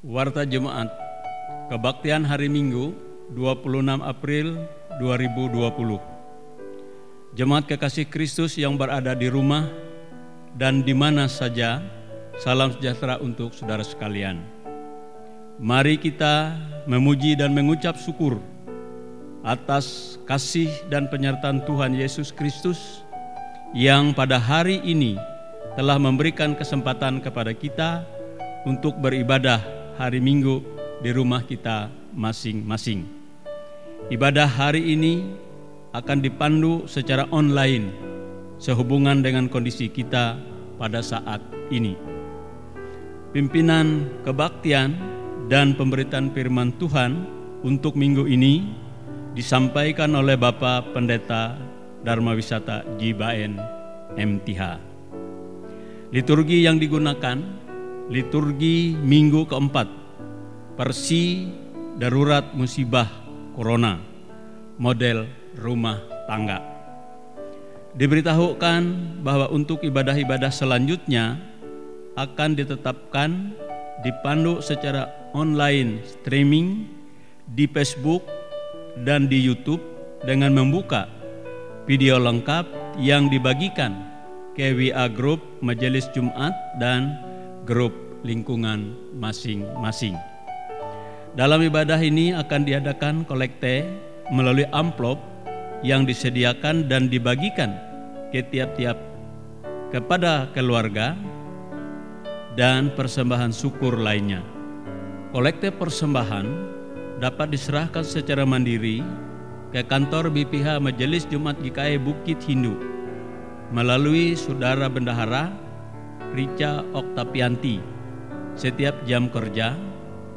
Warta Jemaat Kebaktian Hari Minggu 26 April 2020. Jemaat kekasih Kristus yang berada di rumah dan di mana saja, salam sejahtera untuk saudara sekalian. Mari kita memuji dan mengucap syukur atas kasih dan penyertaan Tuhan Yesus Kristus yang pada hari ini telah memberikan kesempatan kepada kita untuk beribadah hari Minggu di rumah kita masing-masing. Ibadah hari ini akan dipandu secara online sehubungan dengan kondisi kita pada saat ini. Pimpinan kebaktian dan pemberitaan firman Tuhan untuk minggu ini disampaikan oleh Bapak Pendeta Dharma Wisata Jibaen MTH. Liturgi yang digunakan, liturgi minggu keempat, Persi Darurat Musibah Corona, model rumah tangga. Diberitahukan bahwa untuk ibadah-ibadah selanjutnya akan ditetapkan dipandu secara online streaming di Facebook dan di YouTube dengan membuka video lengkap yang dibagikan ke WA Group Majelis Jumat dan grup lingkungan masing-masing. Dalam ibadah ini akan diadakan kolekte melalui amplop yang disediakan dan dibagikan ke tiap-tiap kepada keluarga dan persembahan syukur lainnya. Kolekte persembahan dapat diserahkan secara mandiri ke kantor BPH Majelis Jumat GKI Bukit Hindu melalui Saudara Bendahara Rica Oktapianti setiap jam kerja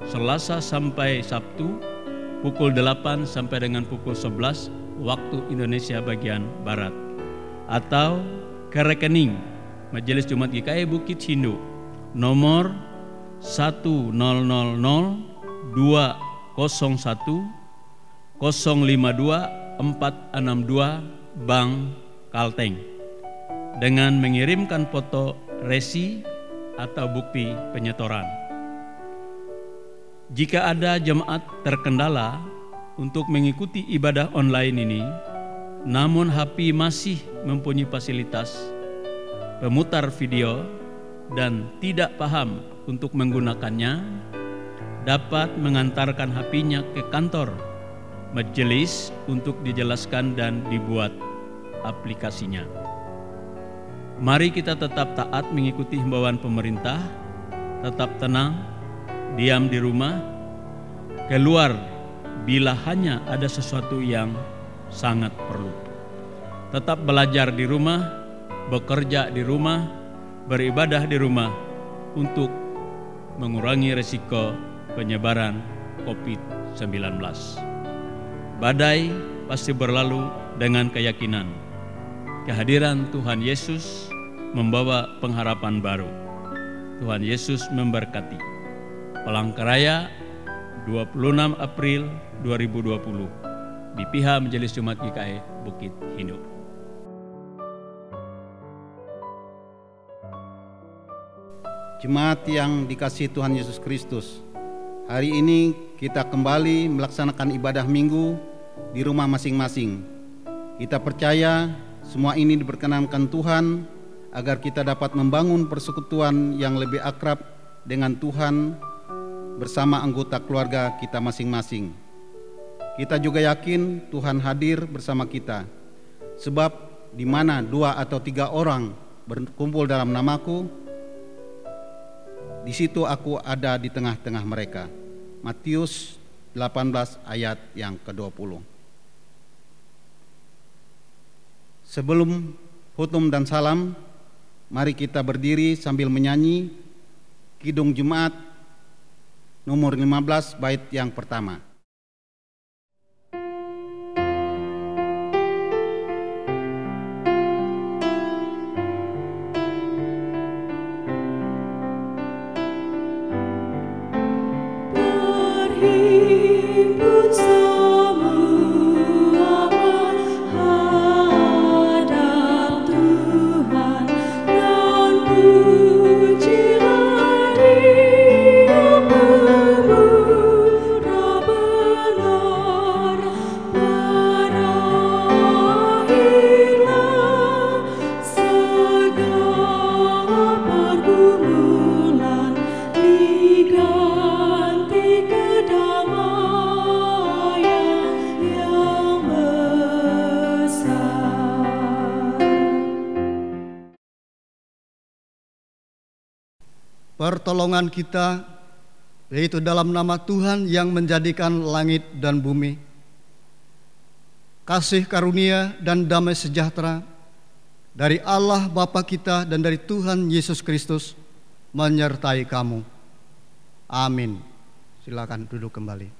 Selasa sampai Sabtu pukul 8 sampai dengan pukul 11 waktu Indonesia bagian Barat, atau ke rekening Majelis Jumat GKI Bukit Hindu nomor 1000201 052462 Bank Kalteng dengan mengirimkan foto resi atau bukti penyetoran. Jika ada jemaat terkendala untuk mengikuti ibadah online ini, namun HP masih mempunyai fasilitas pemutar video dan tidak paham untuk menggunakannya, dapat mengantarkan HP-nya ke kantor majelis untuk dijelaskan dan dibuat aplikasinya. Mari kita tetap taat mengikuti himbauan pemerintah, tetap tenang, diam di rumah, keluar bila hanya ada sesuatu yang sangat perlu. Tetap belajar di rumah, bekerja di rumah, beribadah di rumah untuk mengurangi risiko penyebaran COVID-19. Badai pasti berlalu dengan keyakinan. Kehadiran Tuhan Yesus membawa pengharapan baru. Tuhan Yesus memberkati. Palangkaraya 26 April 2020 di BPH Majelis Jumat GKI Bukit Hindu. Jemaat yang dikasihi Tuhan Yesus Kristus, hari ini kita kembali melaksanakan ibadah minggu di rumah masing-masing. Kita percaya semua ini diperkenankan Tuhan agar kita dapat membangun persekutuan yang lebih akrab dengan Tuhan bersama anggota keluarga kita masing-masing. Kita juga yakin Tuhan hadir bersama kita, sebab di mana 2 atau 3 orang berkumpul dalam namaku, di situ aku ada di tengah-tengah mereka. Matius 18 ayat yang ke-20. Sebelum hutum dan salam, mari kita berdiri sambil menyanyi Kidung Jumat nomor 15 bait yang pertama. Pujilah Dia. pertolongan kita, yaitu dalam nama Tuhan yang menjadikan langit dan bumi. Kasih karunia dan damai sejahtera dari Allah Bapa kita dan dari Tuhan Yesus Kristus menyertai kamu. Amin. Silakan duduk kembali.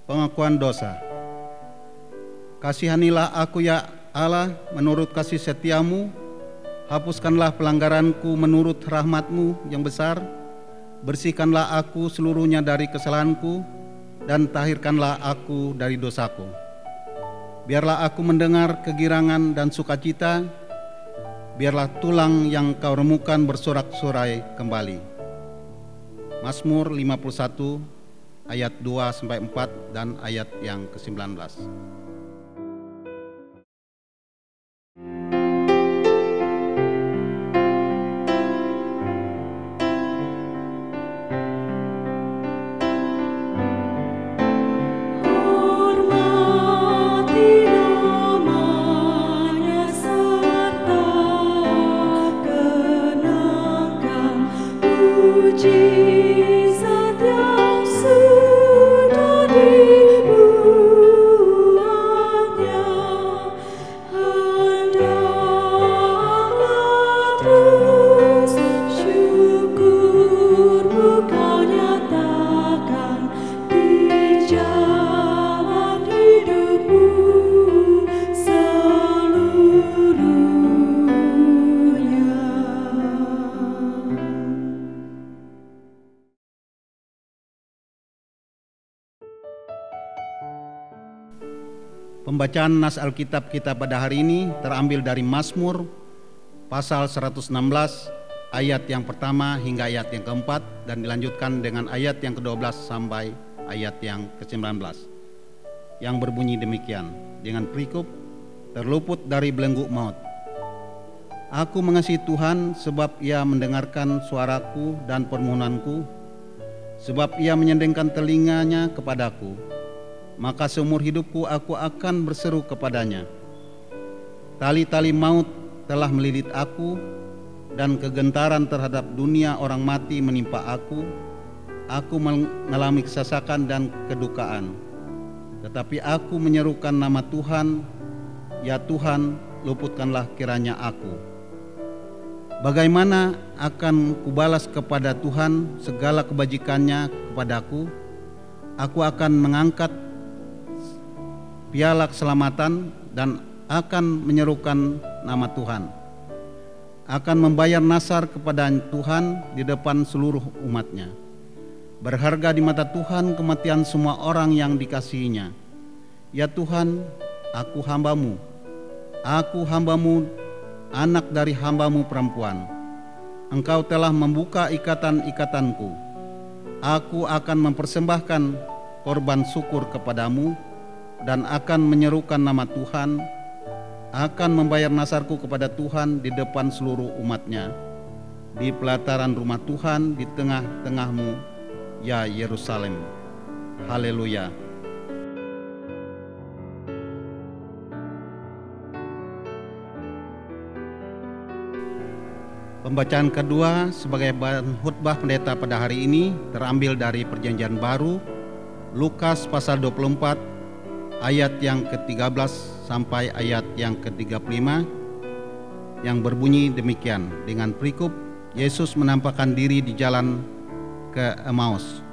Pengakuan dosa. Kasihanilah aku ya Allah menurut kasih setiamu, hapuskanlah pelanggaranku menurut rahmatmu yang besar, bersihkanlah aku seluruhnya dari kesalahanku, dan tahirkanlah aku dari dosaku. Biarlah aku mendengar kegirangan dan sukacita, biarlah tulang yang kau remukan bersorak-sorai kembali. Mazmur 51 ayat 2-4 dan ayat yang ke-19. Pembacaan nas Alkitab kita pada hari ini terambil dari Mazmur pasal 116 ayat yang pertama hingga ayat yang keempat dan dilanjutkan dengan ayat yang ke-12 sampai ayat yang ke-19 yang berbunyi demikian dengan perikop terluput dari belenggu maut. Aku mengasihi Tuhan sebab Ia mendengarkan suaraku dan permohonanku, sebab Ia menyendengkan telinganya kepadaku. Maka seumur hidupku aku akan berseru kepadanya. Tali-tali maut telah melilit aku, dan kegentaran terhadap dunia orang mati menimpa aku. Aku mengalami kesesakan dan kedukaan. Tetapi aku menyerukan nama Tuhan, ya Tuhan, luputkanlah kiranya aku. Bagaimana akan kubalas kepada Tuhan segala kebajikannya kepadaku? Aku akan mengangkat piala keselamatan dan akan menyerukan nama Tuhan. Akan membayar nasar kepada Tuhan di depan seluruh umatnya. Berharga di mata Tuhan kematian semua orang yang dikasihinya. Ya Tuhan, aku hambamu, anak dari hambamu perempuan. Engkau telah membuka ikatan-ikatanku. Aku akan mempersembahkan korban syukur kepadamu, dan akan menyerukan nama Tuhan, akan membayar nasarku kepada Tuhan di depan seluruh umatnya, di pelataran rumah Tuhan di tengah-tengahmu, ya Yerusalem. Haleluya. Pembacaan kedua sebagai bahan khutbah pendeta pada hari ini terambil dari Perjanjian Baru, Lukas pasal 24 ayat yang ke-13 sampai ayat yang ke-35 yang berbunyi demikian dengan perikop Yesus menampakkan diri di jalan ke Emmaus.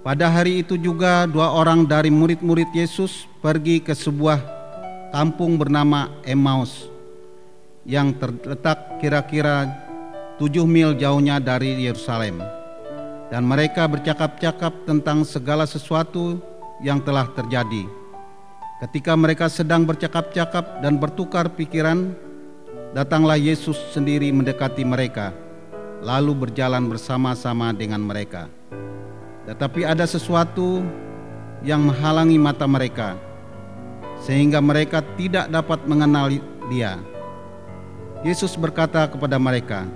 Pada hari itu juga 2 orang dari murid-murid Yesus pergi ke sebuah kampung bernama Emmaus yang terletak kira-kira 7 mil jauhnya dari Yerusalem, dan mereka bercakap-cakap tentang segala sesuatu yang telah terjadi. Ketika mereka sedang bercakap-cakap dan bertukar pikiran, datanglah Yesus sendiri mendekati mereka, lalu berjalan bersama-sama dengan mereka. Tetapi ada sesuatu yang menghalangi mata mereka, sehingga mereka tidak dapat mengenal Dia. Yesus berkata kepada mereka,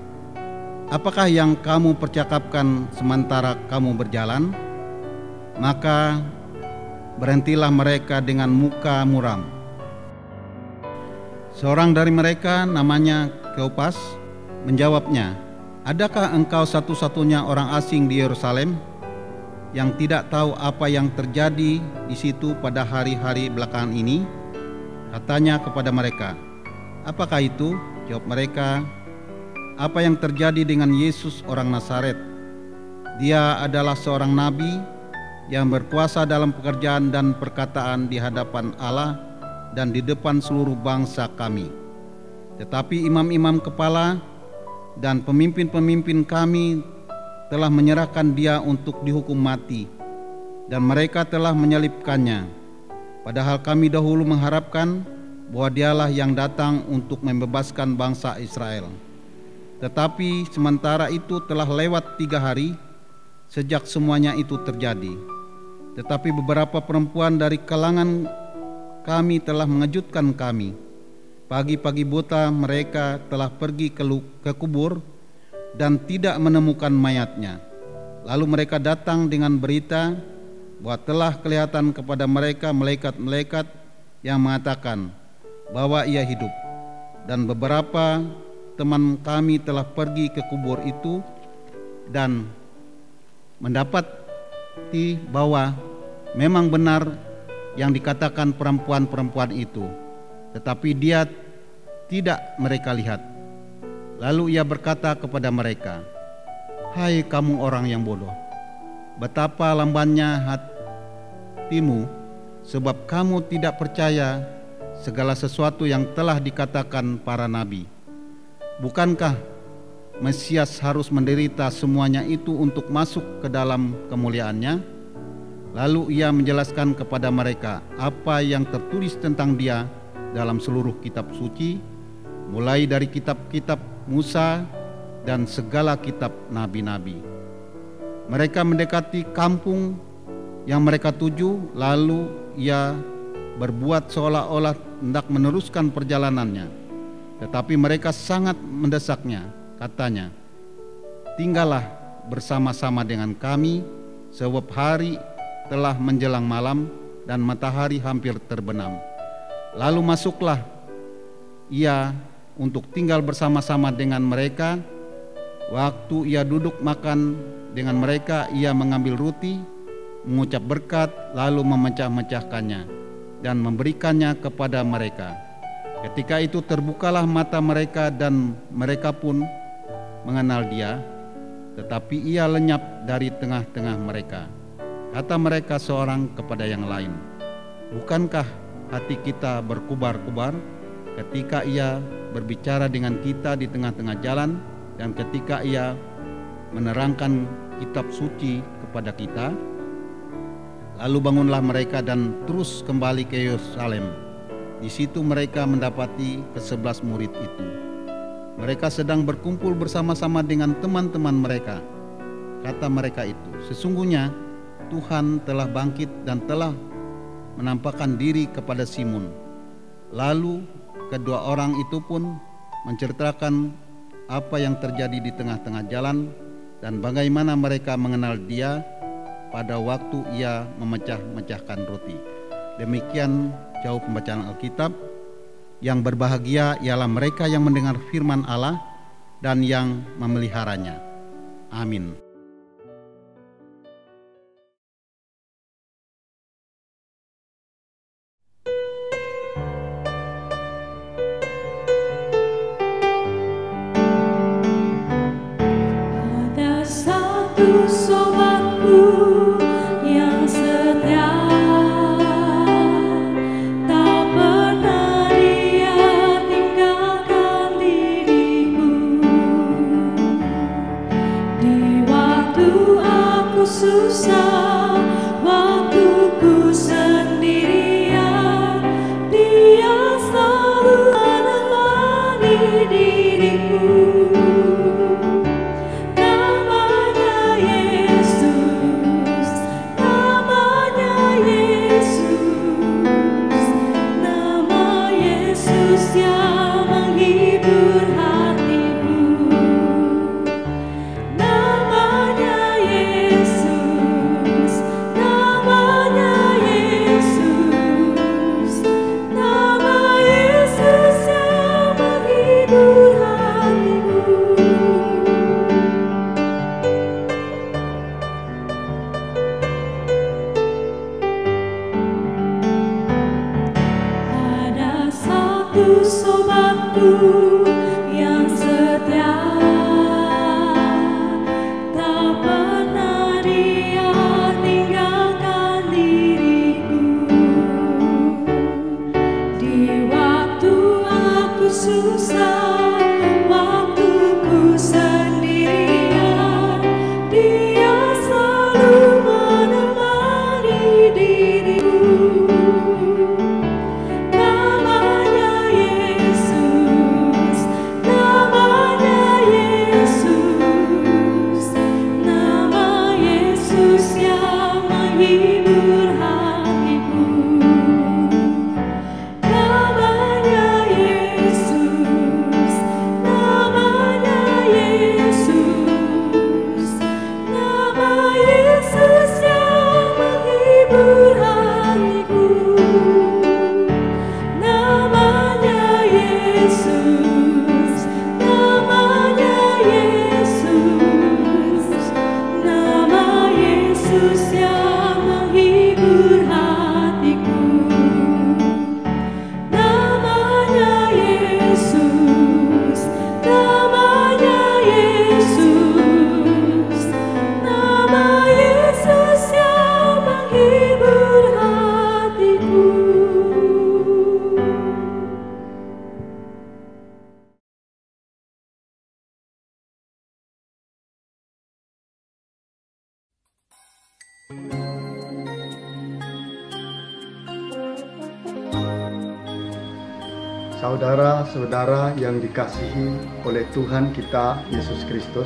"Apakah yang kamu percakapkan sementara kamu berjalan?" Maka berhentilah mereka dengan muka muram. Seorang dari mereka, namanya Kleopas, menjawabnya, "Adakah engkau satu-satunya orang asing di Yerusalem yang tidak tahu apa yang terjadi di situ pada hari-hari belakangan ini?" Katanya kepada mereka, "Apakah itu?" Jawab mereka, "Apa yang terjadi dengan Yesus orang Nazaret. Dia adalah seorang nabi yang berkuasa dalam pekerjaan dan perkataan di hadapan Allah dan di depan seluruh bangsa kami. Tetapi imam-imam kepala dan pemimpin-pemimpin kami telah menyerahkan dia untuk dihukum mati, dan mereka telah menyalibkannya. Padahal kami dahulu mengharapkan bahwa dialah yang datang untuk membebaskan bangsa Israel. Tetapi sementara itu telah lewat 3 hari sejak semuanya itu terjadi. Tetapi beberapa perempuan dari kalangan kami telah mengejutkan kami. Pagi-pagi buta mereka telah pergi ke kubur dan tidak menemukan mayatnya. Lalu mereka datang dengan berita bahwa telah kelihatan kepada mereka malaikat-malaikat yang mengatakan bahwa ia hidup. Dan beberapa teman kami telah pergi ke kubur itu dan mendapati bahwa memang benar yang dikatakan perempuan-perempuan itu, tetapi dia tidak mereka lihat. Lalu ia berkata kepada mereka, "Hai kamu orang yang bodoh, betapa lambannya hatimu, sebab kamu tidak percaya segala sesuatu yang telah dikatakan para nabi. Bukankah Mesias harus menderita semuanya itu untuk masuk ke dalam kemuliaannya?" Lalu ia menjelaskan kepada mereka apa yang tertulis tentang dia dalam seluruh kitab suci, mulai dari kitab-kitab Musa dan segala kitab nabi-nabi. Mereka mendekati kampung yang mereka tuju, lalu ia berbuat seolah-olah hendak meneruskan perjalanannya. Tetapi mereka sangat mendesaknya. Katanya, "Tinggallah bersama-sama dengan kami, sebab hari telah menjelang malam dan matahari hampir terbenam." Lalu masuklah ia untuk tinggal bersama-sama dengan mereka. Waktu ia duduk makan dengan mereka, ia mengambil roti, mengucap berkat, lalu memecah-mecahkannya dan memberikannya kepada mereka. Ketika itu terbukalah mata mereka dan mereka pun mengenal dia, tetapi ia lenyap dari tengah-tengah mereka. Kata mereka seorang kepada yang lain, "Bukankah hati kita berkubar-kubar ketika ia berbicara dengan kita di tengah-tengah jalan dan ketika ia menerangkan kitab suci kepada kita?" Lalu bangunlah mereka dan terus kembali ke Yerusalem. Di situ mereka mendapati ke-11 murid itu. Mereka sedang berkumpul bersama-sama dengan teman-teman mereka. Kata mereka itu, "Sesungguhnya Tuhan telah bangkit dan telah menampakkan diri kepada Simon." Lalu kedua orang itu pun menceritakan apa yang terjadi di tengah-tengah jalan dan bagaimana mereka mengenal dia pada waktu ia memecah-mecahkan roti. Demikian jauh pembacaan Alkitab. Yang berbahagia ialah mereka yang mendengar firman Allah dan yang memeliharanya. Amin. Ada satu sobatku yang setia, tak pernah dia tinggalkan diriku. Di satu sobatku yang setia, tak pernah dia tinggalkan diriku. Di waktu aku susah, waktuku sendirian, dia selalu menemani diriku. Namanya Yesus, namanya Yesus, nama Yesus yang menghibur hatiku. Namanya Yesus, namanya Yesus, nama Yesus yang menghibur hatiku. Namanya Yesus, namanya Yesus, nama Yesus yang menghibur hatiku. Namanya Yesus, namanya Yesus, nama Yesus yang menghibur hatiku. Saudara-saudara yang dikasihi oleh Tuhan kita Yesus Kristus,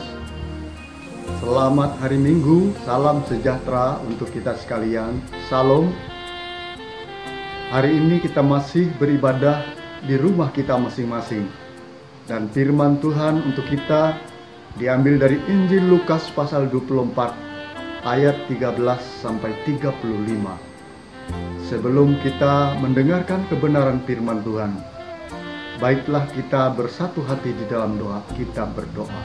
selamat hari Minggu, salam sejahtera untuk kita sekalian. Salam. Hari ini kita masih beribadah di rumah kita masing-masing, dan firman Tuhan untuk kita diambil dari Injil Lukas pasal 24 ayat 13 sampai 35. Sebelum kita mendengarkan kebenaran firman Tuhan, baiklah kita bersatu hati di dalam doa. Kita berdoa.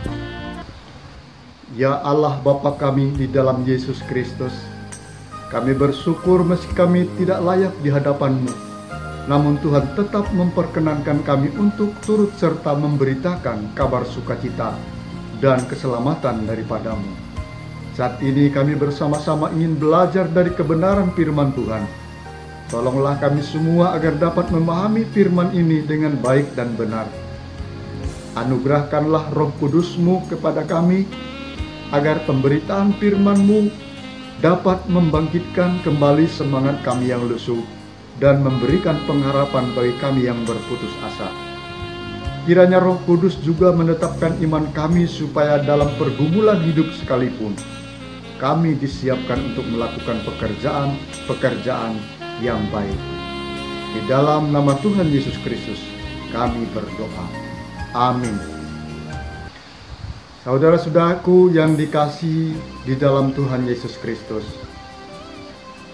Ya Allah Bapa kami di dalam Yesus Kristus, kami bersyukur meski kami tidak layak di hadapan-Mu, namun Tuhan tetap memperkenankan kami untuk turut serta memberitakan kabar sukacita dan keselamatan daripada-Mu. Saat ini kami bersama-sama ingin belajar dari kebenaran firman Tuhan. Tolonglah kami semua agar dapat memahami firman ini dengan baik dan benar. Anugerahkanlah Roh Kudus-Mu kepada kami, agar pemberitaan firman-Mu dapat membangkitkan kembali semangat kami yang lesu dan memberikan pengharapan bagi kami yang berputus asa. Kiranya Roh Kudus juga menetapkan iman kami supaya dalam pergumulan hidup sekalipun, kami disiapkan untuk melakukan pekerjaan yang baik. Di dalam nama Tuhan Yesus Kristus kami berdoa. Amin. Saudara-saudaraku yang dikasihi di dalam Tuhan Yesus Kristus,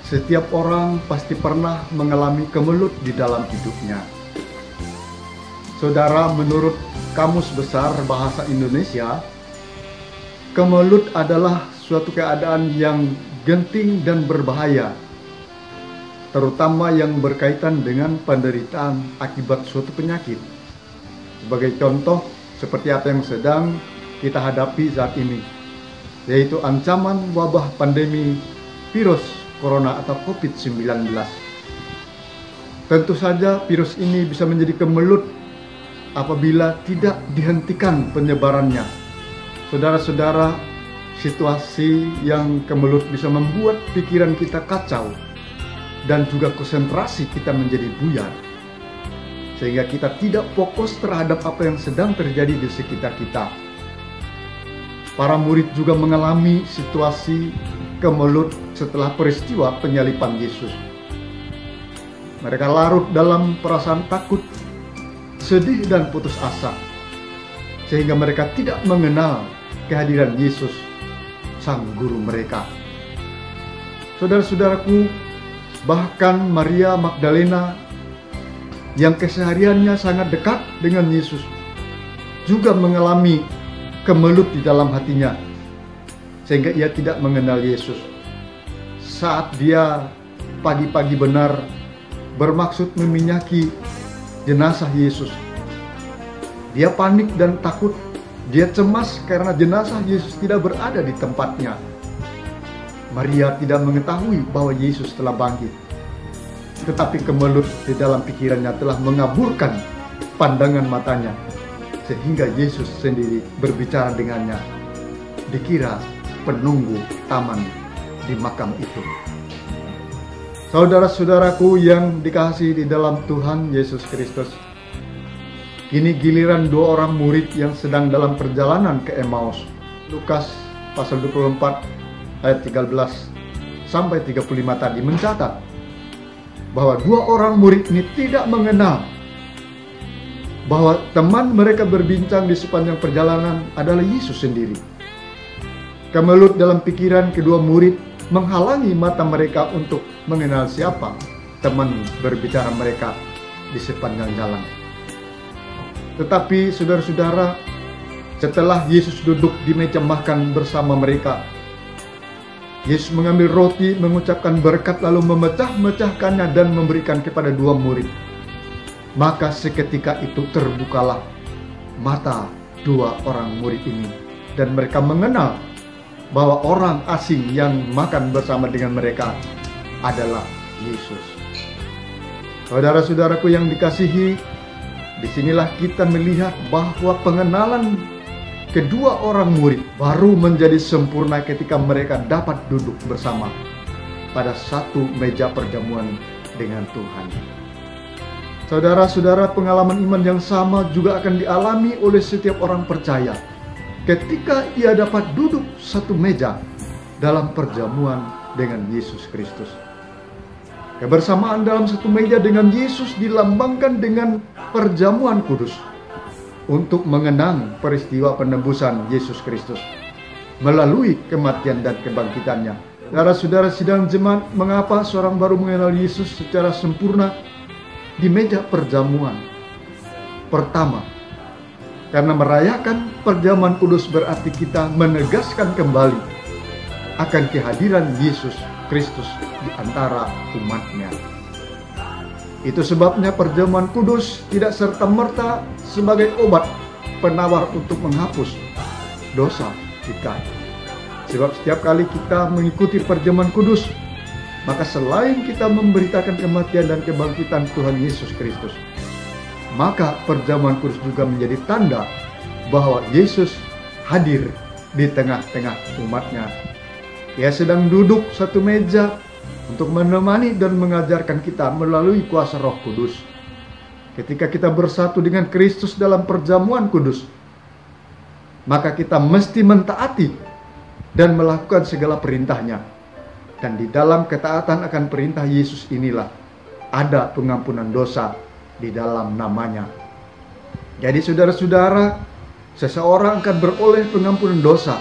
setiap orang pasti pernah mengalami kemelut di dalam hidupnya. Saudara, menurut Kamus Besar Bahasa Indonesia, kemelut adalah suatu keadaan yang genting dan berbahaya, terutama yang berkaitan dengan penderitaan akibat suatu penyakit. Sebagai contoh, seperti apa yang sedang kita hadapi saat ini, yaitu ancaman wabah pandemi virus corona atau COVID-19. Tentu saja virus ini bisa menjadi kemelut apabila tidak dihentikan penyebarannya. Saudara-saudara, situasi yang kemelut bisa membuat pikiran kita kacau dan juga konsentrasi kita menjadi buyar, sehingga kita tidak fokus terhadap apa yang sedang terjadi di sekitar kita. Para murid juga mengalami situasi kemelut setelah peristiwa penyaliban Yesus. Mereka larut dalam perasaan takut, sedih dan putus asa, sehingga mereka tidak mengenal kehadiran Yesus, Sang Guru mereka. Saudara-saudaraku, bahkan Maria Magdalena yang kesehariannya sangat dekat dengan Yesus juga mengalami kemelut di dalam hatinya, sehingga ia tidak mengenal Yesus. Saat dia pagi-pagi benar bermaksud meminyaki jenazah Yesus. Dia panik dan takut. Dia cemas karena jenazah Yesus tidak berada di tempatnya. Maria tidak mengetahui bahwa Yesus telah bangkit. Tetapi kemelut di dalam pikirannya telah mengaburkan pandangan matanya, sehingga Yesus sendiri berbicara dengannya. Dikira penunggu taman di makam itu. Saudara-saudaraku yang dikasihi di dalam Tuhan Yesus Kristus, kini giliran dua orang murid yang sedang dalam perjalanan ke Emmaus. Lukas pasal 24 ayat 13 sampai 35 tadi mencatat bahwa dua orang murid ini tidak mengenal bahwa teman mereka berbincang di sepanjang perjalanan adalah Yesus sendiri. Kemelut dalam pikiran kedua murid menghalangi mata mereka untuk mengenal siapa teman berbicara mereka di sepanjang jalan. Tetapi saudara-saudara, setelah Yesus duduk di meja makan bersama mereka, Yesus mengambil roti, mengucapkan berkat, lalu memecah-mecahkannya dan memberikan kepada dua murid. Maka seketika itu terbukalah mata dua orang murid ini, dan mereka mengenal bahwa orang asing yang makan bersama dengan mereka adalah Yesus. Saudara-saudaraku yang dikasihi, disinilah kita melihat bahwa pengenalan kedua orang murid baru menjadi sempurna ketika mereka dapat duduk bersama pada satu meja perjamuan dengan Tuhan. Saudara-saudara, pengalaman iman yang sama juga akan dialami oleh setiap orang percaya ketika ia dapat duduk satu meja dalam perjamuan dengan Yesus Kristus. Kebersamaan dalam satu meja dengan Yesus dilambangkan dengan perjamuan kudus untuk mengenang peristiwa penebusan Yesus Kristus melalui kematian dan kebangkitannya. Saudara-saudara sidang jemaat, mengapa seorang baru mengenal Yesus secara sempurna di meja perjamuan? Pertama, karena merayakan perjamuan kudus berarti kita menegaskan kembali akan kehadiran Yesus Kristus di antara umatnya. Itu sebabnya perjamuan kudus tidak serta-merta sebagai obat penawar untuk menghapus dosa kita. Sebab setiap kali kita mengikuti perjamuan kudus, maka selain kita memberitakan kematian dan kebangkitan Tuhan Yesus Kristus, maka perjamuan kudus juga menjadi tanda bahwa Yesus hadir di tengah-tengah umatnya. Ia sedang duduk satu meja untuk menemani dan mengajarkan kita melalui kuasa Roh Kudus. Ketika kita bersatu dengan Kristus dalam perjamuan kudus, maka kita mesti mentaati dan melakukan segala perintahnya. Dan di dalam ketaatan akan perintah Yesus inilah ada pengampunan dosa di dalam namanya. Jadi saudara-saudara, seseorang akan beroleh pengampunan dosa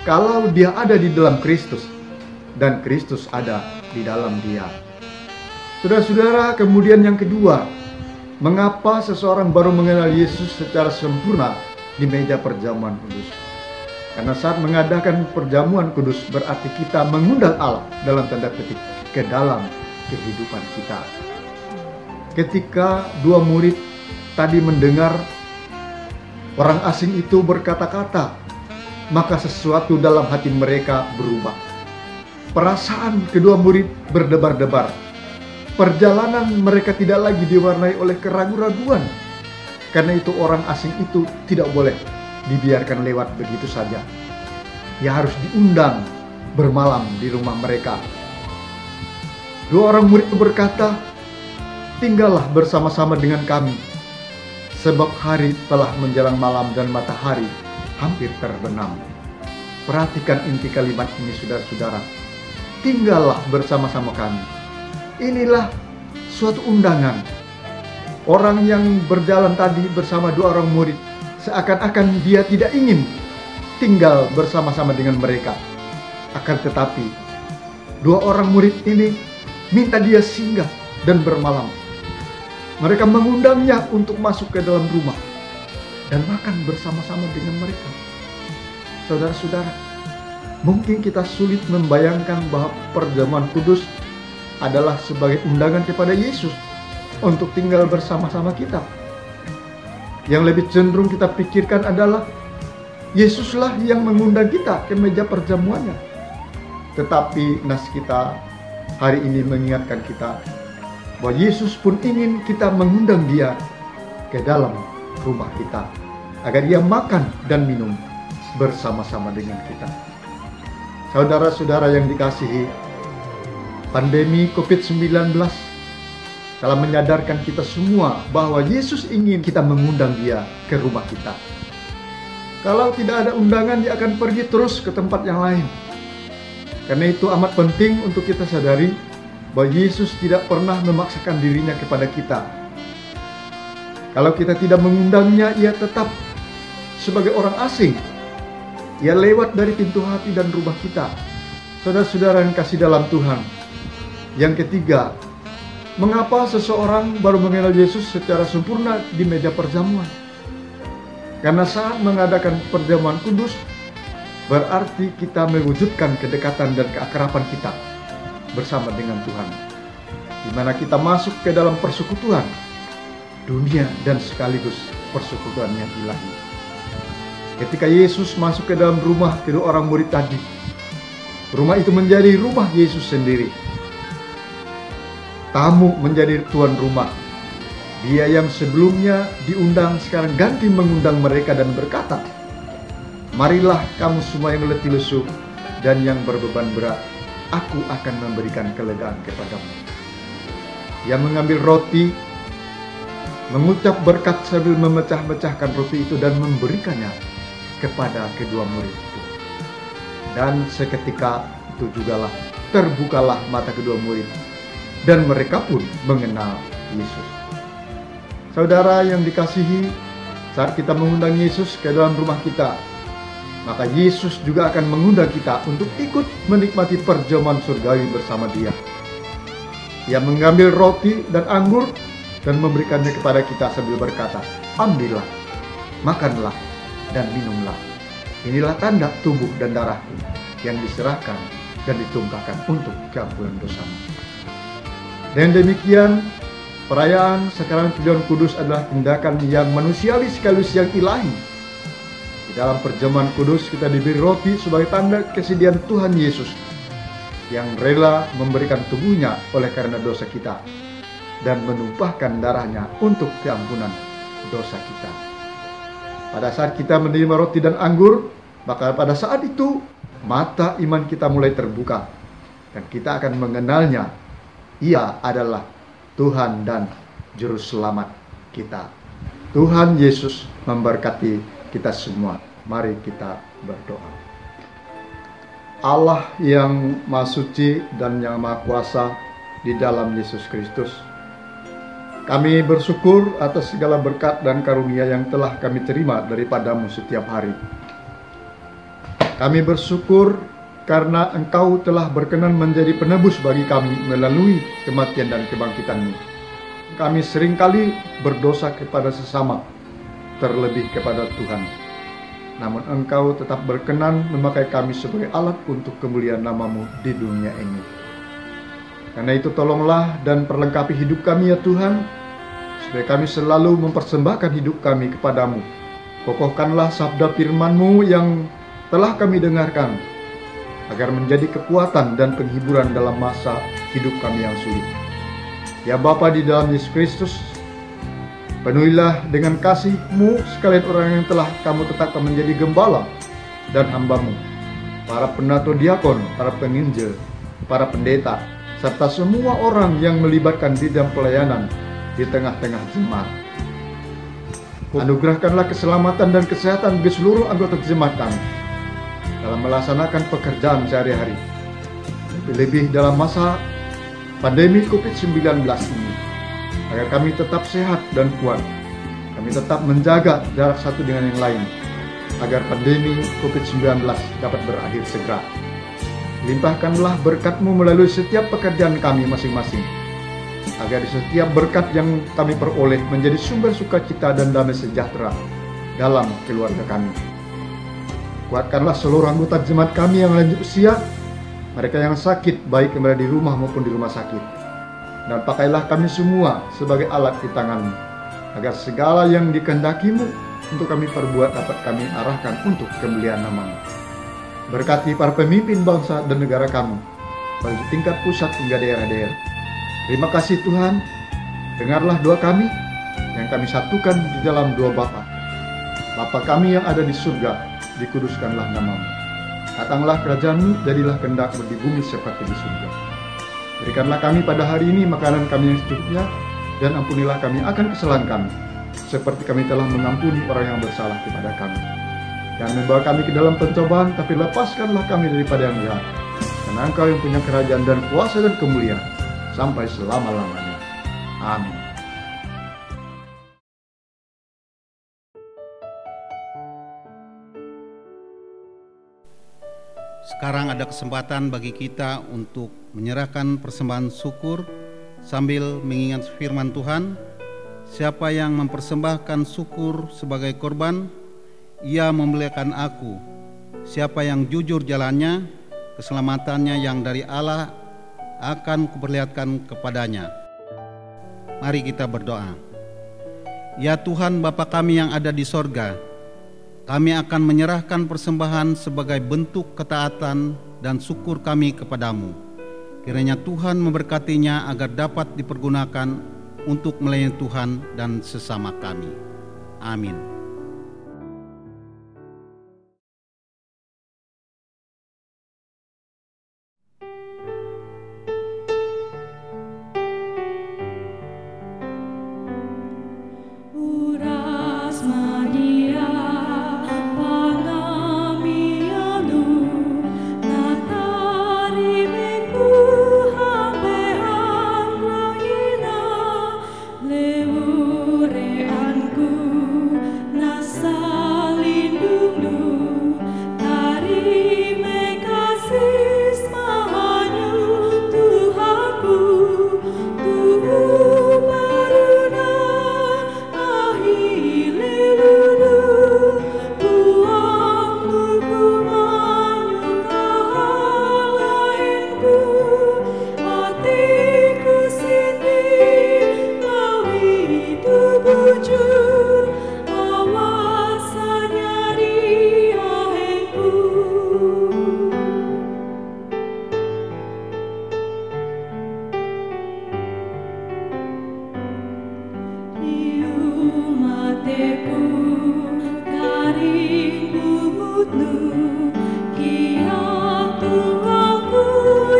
kalau dia ada di dalam Kristus dan Kristus ada di dalam dia. Saudara-saudara, kemudian yang kedua, mengapa seseorang baru mengenal Yesus secara sempurna di meja perjamuan kudus? Karena saat mengadakan perjamuan kudus berarti kita mengundang Allah dalam tanda petik ke dalam kehidupan kita. Ketika dua murid tadi mendengar orang asing itu berkata-kata, maka sesuatu dalam hati mereka berubah. Perasaan kedua murid berdebar-debar. Perjalanan mereka tidak lagi diwarnai oleh keraguan-raguan. Karena itu orang asing itu tidak boleh dibiarkan lewat begitu saja. Ia harus diundang bermalam di rumah mereka. Dua orang murid itu berkata, "Tinggallah bersama-sama dengan kami, sebab hari telah menjelang malam dan matahari hampir terbenam." Perhatikan inti kalimat ini saudara-saudara. Tinggallah bersama-sama kami. Inilah suatu undangan. Orang yang berjalan tadi bersama dua orang murid, seakan-akan dia tidak ingin tinggal bersama-sama dengan mereka. Akan tetapi, dua orang murid ini minta dia singgah dan bermalam. Mereka mengundangnya untuk masuk ke dalam rumah dan makan bersama-sama dengan mereka. Saudara-saudara, mungkin kita sulit membayangkan bahwa perjamuan kudus adalah sebagai undangan kepada Yesus untuk tinggal bersama-sama kita. Yang lebih cenderung kita pikirkan adalah Yesuslah yang mengundang kita ke meja perjamuannya. Tetapi nas kita hari ini mengingatkan kita bahwa Yesus pun ingin kita mengundang Dia ke dalam rumah kita, agar Dia makan dan minum bersama-sama dengan kita. Saudara-saudara yang dikasihi, pandemi COVID-19 telah menyadarkan kita semua bahwa Yesus ingin kita mengundang Dia ke rumah kita. Kalau tidak ada undangan, Dia akan pergi terus ke tempat yang lain. Karena itu amat penting untuk kita sadari bahwa Yesus tidak pernah memaksakan dirinya kepada kita. Kalau kita tidak mengundangnya, Ia tetap sebagai orang asing. Ia lewat dari pintu hati dan rumah kita. Saudara-saudara yang kasih dalam Tuhan. Yang ketiga, mengapa seseorang baru mengenal Yesus secara sempurna di meja perjamuan? Karena saat mengadakan perjamuan kudus, berarti kita mewujudkan kedekatan dan keakraban kita bersama dengan Tuhan, di mana kita masuk ke dalam persekutuan dunia dan sekaligus persekutuan yang ilahi. Ketika Yesus masuk ke dalam rumah kedua orang murid tadi, rumah itu menjadi rumah Yesus sendiri. Tamu menjadi tuan rumah. Dia yang sebelumnya diundang sekarang ganti mengundang mereka dan berkata, "Marilah kamu semua yang letih lesu dan yang berbeban berat, aku akan memberikan kelegaan kepadamu." Ia mengambil roti, mengucap berkat sambil memecah-mecahkan roti itu dan memberikannya kepada kedua murid itu. Dan seketika itu jugalah terbukalah mata kedua murid dan mereka pun mengenal Yesus. Saudara yang dikasihi, saat kita mengundang Yesus ke dalam rumah kita, maka Yesus juga akan mengundang kita untuk ikut menikmati perjamuan surgawi bersama Dia. Ia mengambil roti dan anggur dan memberikannya kepada kita sambil berkata, "Ambillah, makanlah, dan minumlah. Inilah tanda tubuh dan darahku yang diserahkan dan ditumpahkan untuk keampunan dosamu." Dan demikian, perayaan Sakramen Perjamuan Kudus adalah tindakan yang manusiawi sekaligus yang ilahi. Di dalam perjamuan kudus kita diberi roti sebagai tanda kesediaan Tuhan Yesus yang rela memberikan tubuhnya oleh karena dosa kita dan menumpahkan darahnya untuk keampunan dosa kita. Pada saat kita menerima roti dan anggur, maka pada saat itu mata iman kita mulai terbuka dan kita akan mengenalnya. Ia adalah Tuhan dan Juru Selamat kita. Tuhan Yesus memberkati kita semua. Mari kita berdoa. Allah yang Maha Suci dan yang Maha Kuasa di dalam Yesus Kristus, kami bersyukur atas segala berkat dan karunia yang telah kami terima daripada-Mu setiap hari. Kami bersyukur karena Engkau telah berkenan menjadi penebus bagi kami melalui kematian dan kebangkitan-Mu. Kami seringkali berdosa kepada sesama, terlebih kepada Tuhan. Namun Engkau tetap berkenan memakai kami sebagai alat untuk kemuliaan nama-Mu di dunia ini. Karena itu tolonglah dan perlengkapi hidup kami ya Tuhan, supaya kami selalu mempersembahkan hidup kami kepadamu. Kokohkanlah sabda firman-Mu yang telah kami dengarkan, agar menjadi kekuatan dan penghiburan dalam masa hidup kami yang sulit. Ya Bapa di dalam Yesus Kristus, penuhilah dengan kasih-Mu sekalian orang yang telah Kamu tetapkan menjadi gembala dan hamba-Mu, para penatua diakon, para penginjil, para pendeta, serta semua orang yang melibatkan di dalam pelayanan di tengah-tengah jemaat. Anugerahkanlah keselamatan dan kesehatan bagi seluruh anggota jemaat kami dalam melaksanakan pekerjaan sehari-hari, lebih dalam masa pandemi COVID-19 ini, agar kami tetap sehat dan kuat. Kami tetap menjaga jarak satu dengan yang lain, agar pandemi COVID-19 dapat berakhir segera. Limpahkanlah berkat-Mu melalui setiap pekerjaan kami masing-masing, agar di setiap berkat yang kami peroleh menjadi sumber sukacita dan damai sejahtera dalam keluarga kami. Kuatkanlah seluruh anggota jemaat kami yang lanjut usia, mereka yang sakit baik yang berada di rumah maupun di rumah sakit. dan pakailah kami semua sebagai alat di tangan-Mu, agar segala yang dikehendaki-Mu untuk kami perbuat dapat kami arahkan untuk kemuliaan nama-Mu. Berkati para pemimpin bangsa dan negara kami, baik di tingkat pusat hingga daerah-daerah. Terima kasih Tuhan, dengarlah doa kami yang kami satukan di dalam doa Bapa. Bapa kami yang ada di surga, dikuduskanlah nama-Mu. Datanglah kerajaan-Mu, jadilah kehendak-Mu di bumi seperti di surga. Berikanlah kami pada hari ini makanan kami yang secukupnya, dan ampunilah kami akan kesalahan kami, seperti kami telah mengampuni orang yang bersalah kepada kami. Jangan membawa kami ke dalam pencobaan, tapi lepaskanlah kami daripada yang jahat. Karena Engkau yang punya kerajaan dan kuasa dan kemuliaan, sampai selama-lamanya. Amin. Sekarang ada kesempatan bagi kita untuk menyerahkan persembahan syukur sambil mengingat firman Tuhan. Siapa yang mempersembahkan syukur sebagai korban, ia memuliakan aku. Siapa yang jujur jalannya, keselamatannya yang dari Allah akan kuperlihatkan kepadanya. Mari kita berdoa. Ya Tuhan Bapa kami yang ada di sorga, kami akan menyerahkan persembahan sebagai bentuk ketaatan dan syukur kami kepadamu. Kiranya Tuhan memberkatinya agar dapat dipergunakan untuk melayani Tuhan dan sesama kami. Amin. Uras Madia Panamialu Natari Minggu Hambe Angraina Leureanku Nasalindunglu Tari Mekasis Mahanyu Tuhanku Tuhu Paruna Ahililulu Buang lukumanyu kahalainku Hatiku sini mawi itu bujur Awasan nyari ahengku Mateku garing bubutnu Kiang tunggalku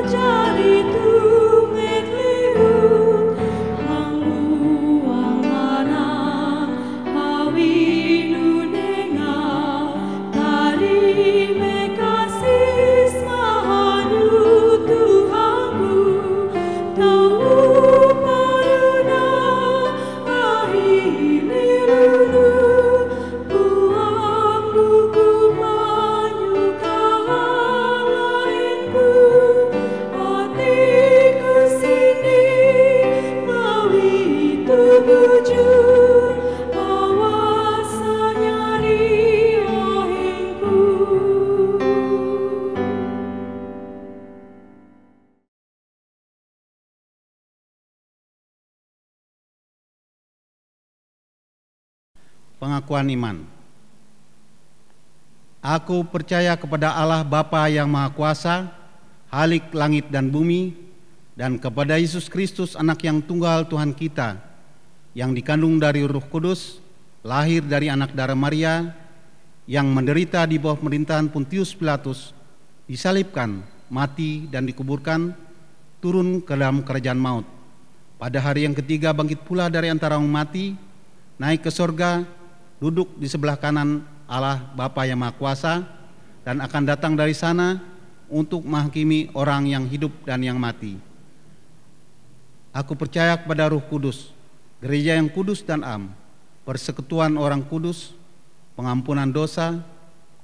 jari tumet liut Hangguang manang hawinu denga Tari mekasis mahanyu Tuhanku Tau paruna ahililulu Buang lukumanyu kahalainku Hatiku sini mawi itu bujur Awasan nyari ahengku Pengakuan iman. Aku percaya kepada Allah Bapa yang Maha Kuasa, Halik langit dan bumi, dan kepada Yesus Kristus anak yang tunggal Tuhan kita, yang dikandung dari Roh Kudus, lahir dari anak darah Maria, yang menderita di bawah pemerintahan Pontius Pilatus, disalibkan, mati dan dikuburkan, turun ke dalam kerajaan maut. Pada hari yang ketiga bangkit pula dari antara orang mati, naik ke sorga, duduk di sebelah kanan Allah Bapa yang Maha Kuasa, dan akan datang dari sana untuk menghakimi orang yang hidup dan yang mati. Aku percaya kepada Roh Kudus, gereja yang kudus dan am, persekutuan orang kudus, pengampunan dosa,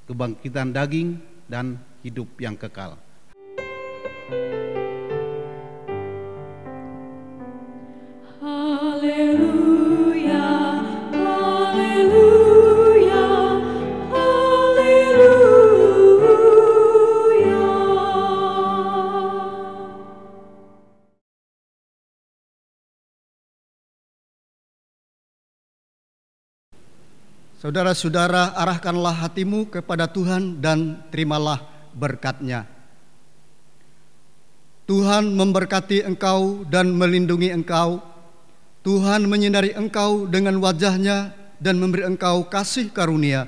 kebangkitan daging, dan hidup yang kekal. Saudara-saudara, arahkanlah hatimu kepada Tuhan dan terimalah berkat-Nya. Tuhan memberkati engkau dan melindungi engkau. Tuhan menyinari engkau dengan wajah-Nya dan memberi engkau kasih karunia.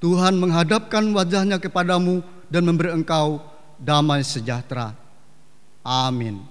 Tuhan menghadapkan wajah-Nya kepadamu dan memberi engkau damai sejahtera. Amin.